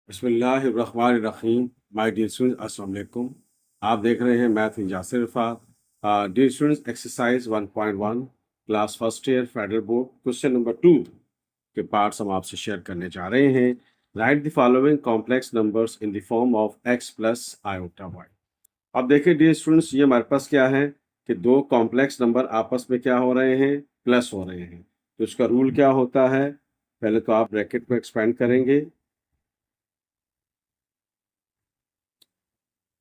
बिस्मिल्लाहिर्रहमानिर्रहीम। My dear students, अस्सलाम वालेकुम। आप देख रहे हैं math with Yasir Irfat. Dear students, exercise 1.1 class first year federal board question number 2 के पार्ट्स हम आपसे शेयर करने जा रहे हैं। Write the following complex numbers in the form of x plus iota y. अब देखिए डियर स्टूडेंट्स, ये हमारे पास क्या है कि दो कॉम्प्लेक्स नंबर आपस में क्या हो रहे हैं, प्लस हो रहे हैं। तो इसका रूल क्या होता है, पहले तो आप ब्रैकेट को एक्सपेंड करेंगे,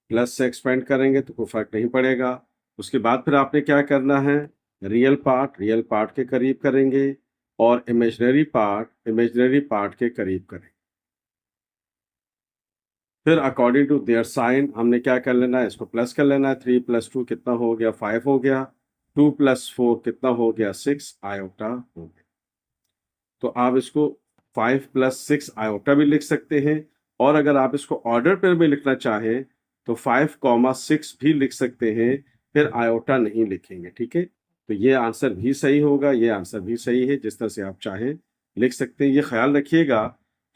प्लस से एक्सपेंड करेंगे तो कोई फर्क नहीं पड़ेगा। उसके बाद फिर आपने क्या करना है, रियल पार्ट के करीब करेंगे और इमेजिनरी पार्ट के करीब करेंगे। फिर अकॉर्डिंग टू देयर साइन हमने क्या कर लेना है, इसको प्लस कर लेना है। 3 + 2 कितना हो गया, 5 हो गया। 2 + 4 कितना हो गया, 6 आयोटा हो गया। तो आप इसको 5 + 6 आयोटा भी लिख सकते हैं, और अगर आप इसको ऑर्डर पेयर में लिखना चाहें तो 5, 6 भी लिख सकते हैं, फिर आयोटा नहीं लिखेंगे। ठीक है, तो ये आंसर भी सही होगा, ये आंसर भी सही है। जिस तरह से आप चाहें लिख सकते हैं। ये ख्याल रखिएगा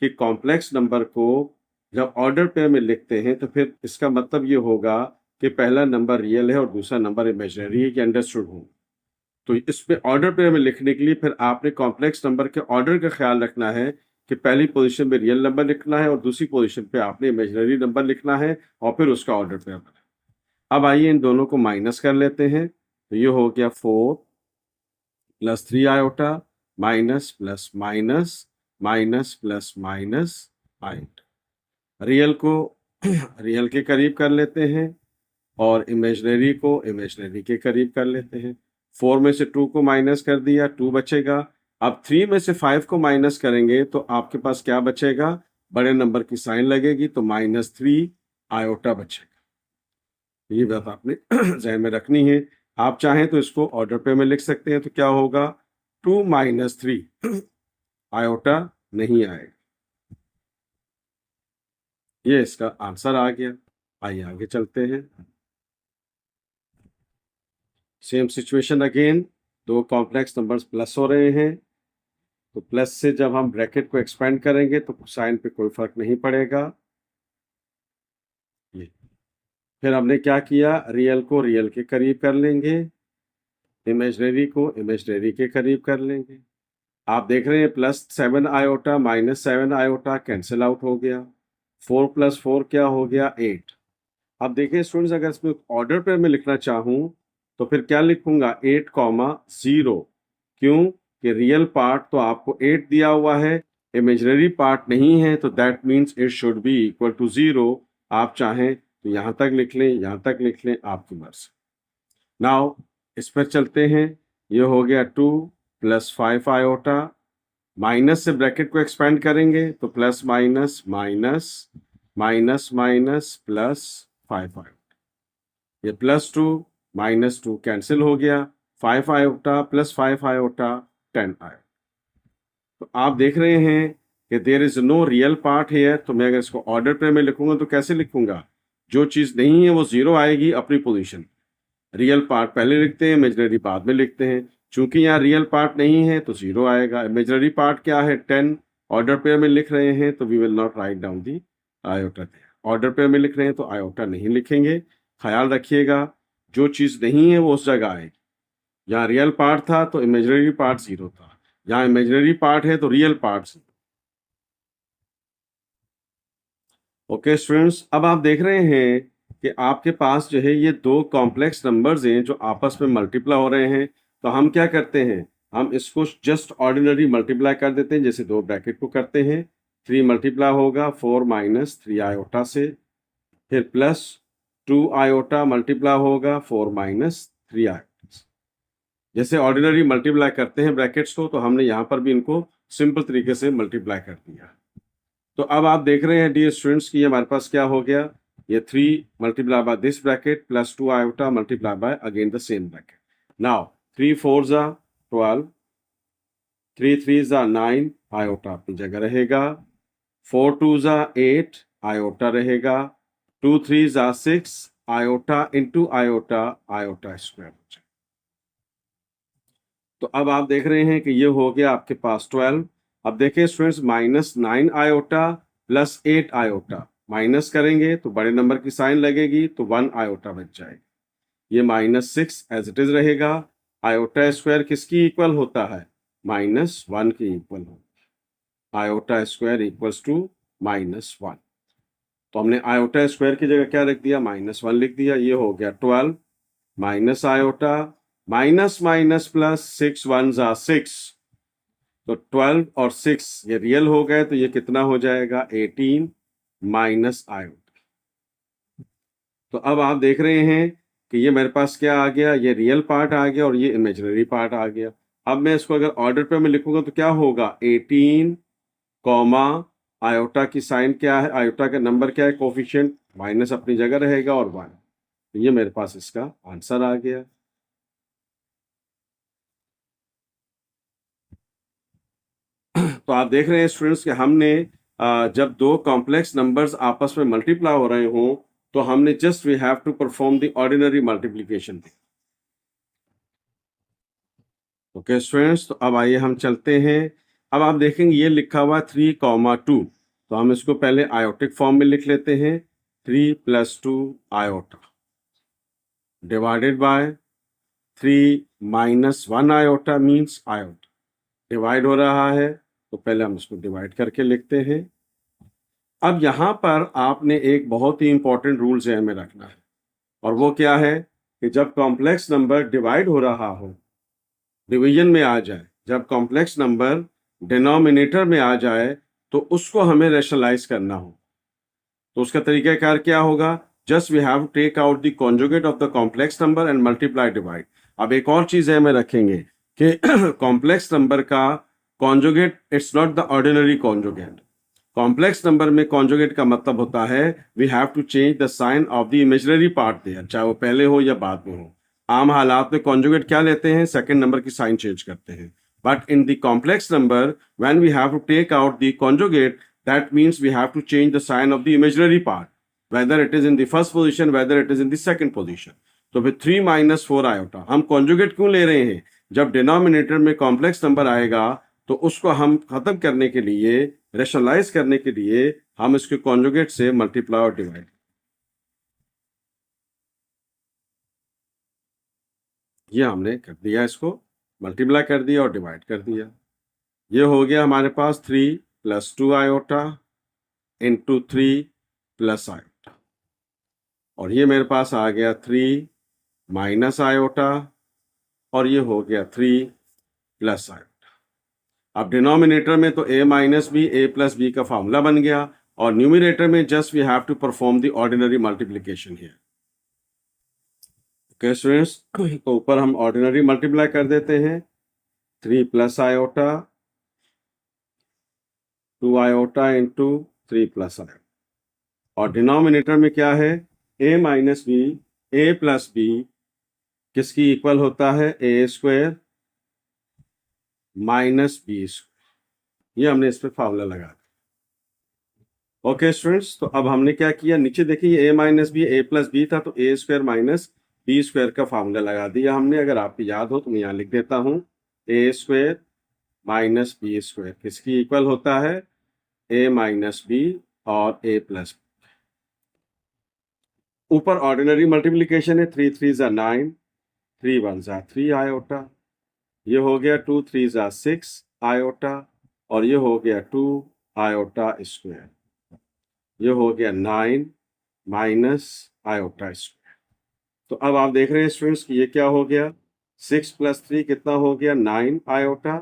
कि कॉम्प्लेक्स नंबर को जब ऑर्डर पेयर में लिखते हैं तो फिर इसका मतलब ये होगा कि पहला नंबर रियल है और दूसरा नंबर इमेजिनरी है, कि अंडरस्टूड हो। तो इस पे ऑर्डर पेयर में लिखने के लिए फिर आपने कॉम्प्लेक्स नंबर के ऑर्डर का ख्याल रखना है कि पहली पोजीशन में रियल नंबर लिखना है और दूसरी पोजीशन पे आपने इमेजिनरी नंबर लिखना है, और फिर उसका ऑर्डर पेयर बनाना। अब आइए इन दोनों को माइनस कर लेते हैं। तो ये हो गया 4 + 3 iota minus plus minus minus plus minus iota. Real को रियल के करीब कर लेते हैं और इमेजिनरी को इमेजिनरी के करीब कर लेते हैं। 4 में से 2 को माइनस कर दिया, 2 बचेगा। अब 3 में से 5 को माइनस करेंगे तो आपके पास क्या बचेगा, बड़े नंबर की साइन लगेगी तो -3 आयोटा बचेगा। ये बात आपने जहन में रखनी है। आप चाहें तो इसको ऑर्डर पे में लिख सकते हैं, तो क्या होगा, 2 - 3 आयोटा नहीं आएगा। ये इसका आंसर आ गया। आइए आगे चलते हैं। सेम सिचुएशन अगेन, दो कॉम्प्लेक्स नंबर्स प्लस हो रहे हैं, तो प्लस से जब हम ब्रैकेट को एक्सपेंड करेंगे तो साइन पे कोई फर्क नहीं पड़ेगा। ये फिर हमने क्या किया, रियल को रियल के करीब कर लेंगे, इमेजिनरी को इमेजिनरी के करीब कर लेंगे। आप देख रहे हैं +7 आयोटा -7 आयोटा कैंसिल आउट हो गया। 4 + 4 क्या हो गया, 8। अब देखिए स्टूडेंट्स, अगर इसमें ऑर्डर पे मैं लिखना चाहूं तो फिर क्या लिखूंगा, 8, 0। क्यों कि रियल पार्ट तो आपको 8 दिया हुआ है, इमेजिनरी पार्ट नहीं है, तो that means it should be equal to 0। आप चाहें तो यहां तक लिख लें, यहां तक लिख लें, आपकी मर्जी। नाउ इस पर चलते हैं। ये हो गया 2 + 5 आयोटा, माइनस से ब्रैकेट को एक्सपेंड करेंगे तो plus minus minus minus minus +5 iota. ये +2 -2 कैंसिल हो गया। 5 आयोटा +5 आयोटा 10 आयोटा। तो आप देख रहे हैं कि there is no real part here. तो मैं अगर इसको ऑर्डर पे में लिखूंगा तो कैसे लिखूंगा, जो चीज नहीं है वो 0 आएगी अपनी पोजीशन। रियल पार्ट पहले लिखते हैं, इमेजिनरी बाद में लिखते हैं। चूंकि यहाँ रियल पार्ट नहीं है तो 0 आएगा। इमेजिनरी पार्ट क्या है, 10। ऑर्डर पेयर में लिख रहे हैं तो we will not write down the iota. Order pair में लिख रहे हैं तो आयोटा नहीं लिखेंगे। ख्याल रखिएगा, जो चीज नहीं है वो उस जगह आएगी। यहाँ रियल पार्ट था तो इमेजिनरी पार्ट 0 था, यहाँ इमेजिनरी पार्ट है तो रियल पार्ट 0। ओके स्टूडेंट्स, अब आप देख रहे हैं कि आपके पास जो है ये दो कॉम्प्लेक्स नंबर्स हैं जो आपस में मल्टीप्लाई हो रहे हैं। तो हम क्या करते हैं, हम इसको जस्ट ऑर्डिनरी मल्टीप्लाई कर देते हैं, जैसे दो ब्रैकेट को करते हैं। 3 मल्टीप्लाई होगा 4 - 3 आयोटा से, फिर +2 आयोटा मल्टीप्लाई होगा 4 - 3 आयोटा से। जैसे ऑर्डिनरी मल्टीप्लाई करते हैं ब्रैकेट्स को, तो हमने यहाँ पर भी इनको सिंपल तरीके से मल्टीप्लाई कर दिया। तो अब आप देख रहे हैं डियर स्टूडेंट्स कि हमारे पास क्या हो गया, ये 3 multiply by this bracket +2 iota multiply by again the same bracket. Now 3 4 12, 3 3 9 iota अपनी जगह रहेगा, 4 2 8 आयोटा रहेगा, 2 3 6 iota into iota, iota square. तो अब आप देख रहे हैं कि ये हो गया आपके पास 12। अब देखें students, -9 iota plus 8 iota, minus करेंगे तो बड़े नंबर की साइन लगेगी तो 1 आयोटा बच जाएगी। ये -6 एज इट इज रहेगा। आयोटा स्क्वायर किसकी इक्वल होता है? -1 की इक्वल होता है। Iota square equals to -1। तो हमने आयोटा स्क्वायर की जगह क्या रख दिया? -1 लिख दिया। ये हो गया 12 minus iota, minus minus plus, 6 1 जा 6, तो 12 और 6 ये रियल हो गए, तो ये कितना हो जाएगा? 18 माइनस आयोटा। तो अब आप देख रहे हैं कि ये मेरे पास क्या आ गया? ये रियल पार्ट आ गया और ये इमेजिनरी पार्ट आ गया। अब मैं इसको अगर ऑर्डर पे मैं लिखूंगा तो क्या होगा? 18 कॉमा आयोटा की साइन क्या है? आयोटा का नंबर क्या है? कोफिशिएंट, माइनस अपनी जगह रहेगा और 1। तो ये मेरे पास इसका आंसर आ गया। तो आप देख रहे हैं स्टूडेंट्स कि हमने जब दो कॉम्प्लेक्स नंबर्स आपस में मल्टीप्लाई हो रहे हों तो हमने just we have to perform the ordinary multiplication. Okay students, तो अब आइए हम चलते हैं। अब आप देखेंगे ये लिखा हुआ 3,2, तो हम इसको पहले आयोटिक फॉर्म में लिख लेते हैं। 3 + 2 iota divided by 3 - 1 iota means iota. Divide हो रहा है तो पहले हम इसको डिवाइड करके लिखते हैं। अब यहाँ पर आपने एक बहुत ही इंपॉर्टेंट रूल ज़हन में रखना है, और वो क्या है कि जब कॉम्प्लेक्स नंबर डिवाइड हो रहा हो, डिवीजन में आ जाए, जब कॉम्प्लेक्स नंबर डिनोमिनेटर में आ जाए तो उसको हमें रेशनलाइज करना हो, तो उसका तरीकाकार क्या होगा? Just we have to take out the conjugate of the complex number and multiply divide. अब एक और चीज है में रखेंगे कि कॉम्प्लेक्स नंबर का conjugate it's not the ordinary conjugate. Complex number में कॉन्जुगेट का मतलब होता है we have to change the sign of the imaginary part there, चाहे वो पहले हो या बाद में हो। आम हालात में कॉन्जुगेट क्या लेते हैं? सेकंड नंबर की साइन चेंज करते हैं। But in the complex number when we have to take out the conjugate, that means we have to change the sign of the imaginary part, whether it is in the first position, whether it is in the second position. तो फिर 3 - 4 iota हम conjugate क्यों ले रहे हैं? जब denominator में complex number आएगा तो उसको हम खत्म करने के लिए, रेशनलाइज करने के लिए, हम इसके कॉन्जुगेट से मल्टीप्लाई और डिवाइड। ये हमने कर दिया, इसको मल्टीप्लाई कर दिया और डिवाइड कर दिया। ये हो गया हमारे पास 3 + 2 आयोटा इंटू 3 + आयोटा, और ये मेरे पास आ गया 3 - आयोटा, और ये हो गया 3 + आयोटा। अब डिनोमिनेटर में तो a - b, a + b का फॉर्मूला बन गया, और न्यूमिनेटर में just we have to perform the ordinary multiplication here. Okay students, तो ऊपर हम ऑर्डिनरी मल्टीप्लाई कर देते हैं। 3 + आयोटा, 2 आयोटा इंटू 3 + आयोटा, और डिनोमिनेटर में क्या है? a - b, a + b किसकी इक्वल होता है? a² - b²। ये हमने इस पे फार्मूला लगा दिया। ओके स्टूडेंट्स, तो अब हमने क्या किया? नीचे देखिए a - b, a + b था, तो a² - b² का फार्मूला लगा दिया हमने। अगर आपको याद हो तो मैं यहाँ लिख देता हूँ, a² - b² किसकी इक्वल होता है? a - b और a + b। ऊपर ऑर्डिनरी मल्टीप्लिकेशन है, 3 3 = 9, 3 1 = 3 आयोटा, ये हो गया 2 3 = 6 आयोटा, और ये हो गया 2 आयोटा स्क्वायर, ये हो गया 9 माइनस आयोटा स्क्वायर। तो अब आप देख रहे हैं स्टूडेंट्स कि ये क्या हो गया? 6 + 3 कितना हो गया? 9 आयोटा,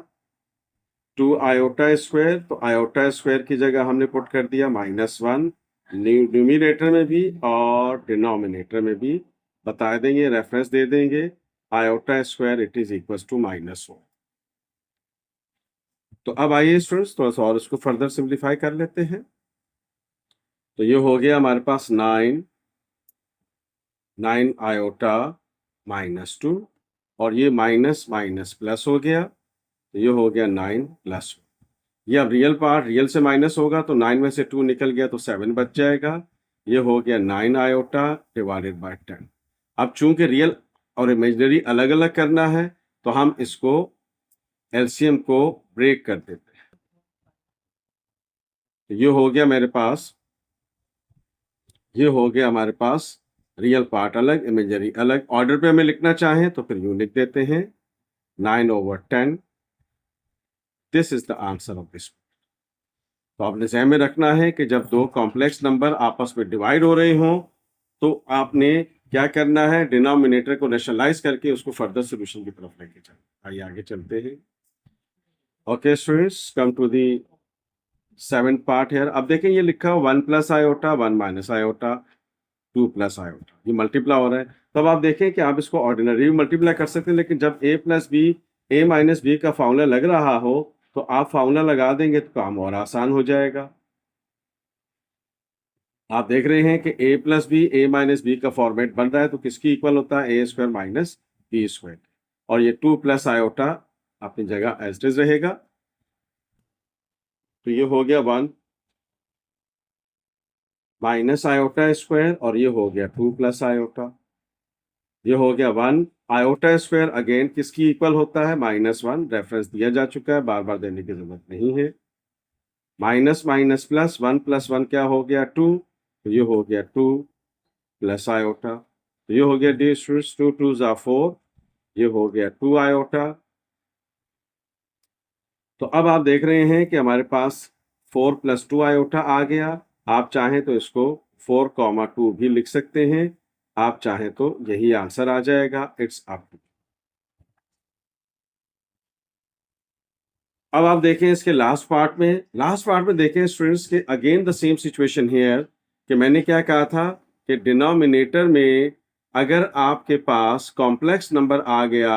2 आयोटा स्क्वायर, तो आयोटा स्क्वायर की जगह हमने पुट कर दिया -1, न्यूमिनेटर में भी और डिनोमिनेटर में भी बता देंगे, रेफरेंस दे देंगे, iota square it is equal to -1। तो अब आइए स्टूडेंट्स थोड़ा सा और इसको फर्दर सिंप्लीफाई कर लेते हैं। तो ये हो गया हमारे पास 9 आयोटा -2, और ये माइनस माइनस प्लस हो गया, तो ये हो गया 9 + 1। ये अब रियल पार्ट, रियल से माइनस होगा तो 9 में से 2 निकल गया तो 7 बच जाएगा। ये हो गया 9 आयोटा डिवाइडेड बाय 10। अब चूंकि रियल और इमेजिनरी अलग अलग करना है तो हम इसको एलसीएम को ब्रेक कर देते हैं। ये हो गया मेरे पास, ये हो गया हमारे पास रियल पार्ट अलग, इमेजरी अलग। ऑर्डर पे हमें लिखना चाहें तो फिर यूं लिख देते हैं 9/10। This is the answer of this. तो आपने ज़हन में रखना है कि जब दो कॉम्प्लेक्स नंबर आपस में डिवाइड हो रहे हों तो आपने क्या करना है, डिनोमिनेटर को रेशनलाइज करके उसको फर्दर सोल्यूशन की तरफ लेके चलना। आइए आगे चलते हैं। Okay students, come to the 7th part here. अब देखें ये लिखा है 1 + आयोटा 1 - आयोटा 2 + आयोटा, ये मल्टीप्लाई हो रहा है। तब आप देखें कि आप इसको ऑर्डिनरी भी मल्टीप्लाई कर सकते हैं, लेकिन जब a + b a - b का फॉर्मूला लग रहा हो तो आप फॉर्मूला लगा देंगे तो काम और आसान हो जाएगा। आप देख रहे हैं कि a + b a - b का फॉर्मेट बन रहा है, तो किसकी इक्वल होता है, a² - b²। और ये 2 + आयोटा अपनी जगह एज इट इज रहेगा। तो ये हो गया 1 - आयोटा² और ये हो गया 2 + आयोटा। ये हो गया 1 आयोटा² अगेन किसकी इक्वल होता है, -1। रेफरेंस दिया जा चुका है, बार बार देने की जरूरत नहीं है। माइनस माइनस प्लस 1 + 1 क्या हो गया, 2। तो ये हो गया 2 + आयोटा। तो ये हो गया डी स्टूडेंट्स 2 2 = 4। ये हो गया 2 आयोटा। तो अब आप देख रहे हैं कि हमारे पास 4 + 2 आयोटा आ गया। आप चाहें तो इसको 4, 2 भी लिख सकते हैं, आप चाहें तो यही आंसर आ जाएगा। It's up to. अब आप देखें इसके लास्ट पार्ट में देखें स्टूडेंट्स के again the same situation here, कि मैंने क्या कहा था कि डिनोमिनेटर में अगर आपके पास कॉम्प्लेक्स नंबर आ गया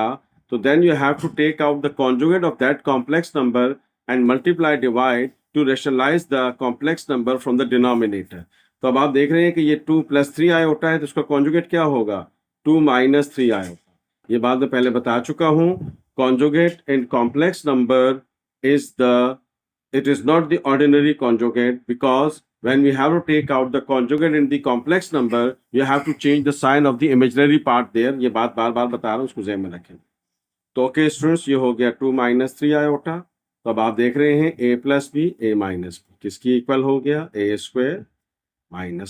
तो then you have to take out the conjugate of that complex number and multiply divide to rationalise the complex number from the denominator. तो अब आप देख रहे हैं कि ये 2 + 3 आयोटा है, तो इसका कॉन्जुगेट क्या होगा, 2 - 3 आयोटा। ये बात मैं पहले बता चुका हूं। Conjugate in complex number is it is not the ordinary conjugate, because when we have to take out the conjugate in the complex number you have to change the sign of the imaginary part there। ये बात बार बार बता रहा हूँ, उसको ज़हन में रखें। तो ओके स्टूडेंट्स, ये हो गया 2 - 3 आयोटा। तो अब आप देख रहे हैं a + b a - b किसकी इक्वल हो गया, a²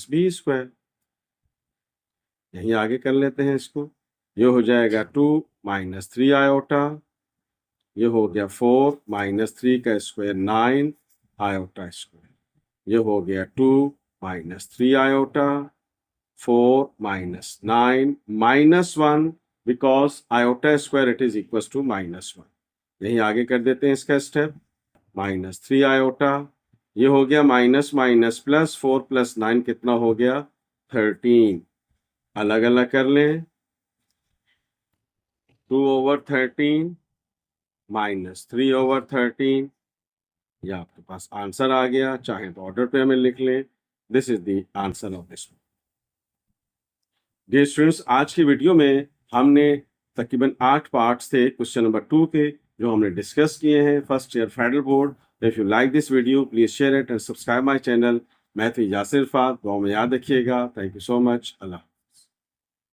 - b²। यहीं आगे कर लेते हैं इसको। ये हो जाएगा 2 - 3 आयोटा। ये हो गया 4 - 3 का स्क्वायर 9 आयोटा²। ये हो गया 2 - 3 iota, 4 - 9 -1, because iota it is equal to -1। यही आगे कर देते हैं इसका स्टेप। -3 आयोटा। ये हो गया माइनस माइनस प्लस 4 + 9 कितना हो गया, 13। अलग अलग कर लें, 2/13 -3/13। ये आपके पास आंसर आ गया। चाहे तो ऑर्डर पे हमें लिख लें। This is the answer of this. Dear students, आज की वीडियो में हमने तकरीबन 8 पार्ट्स थे क्वेश्चन नंबर 2 के, जो हमने डिस्कस किए हैं first year federal board. If you like this video please share it and subscribe my channel. मैं थी यासिर फात, दुआ में याद रखिएगा। Thank you so much. Allah.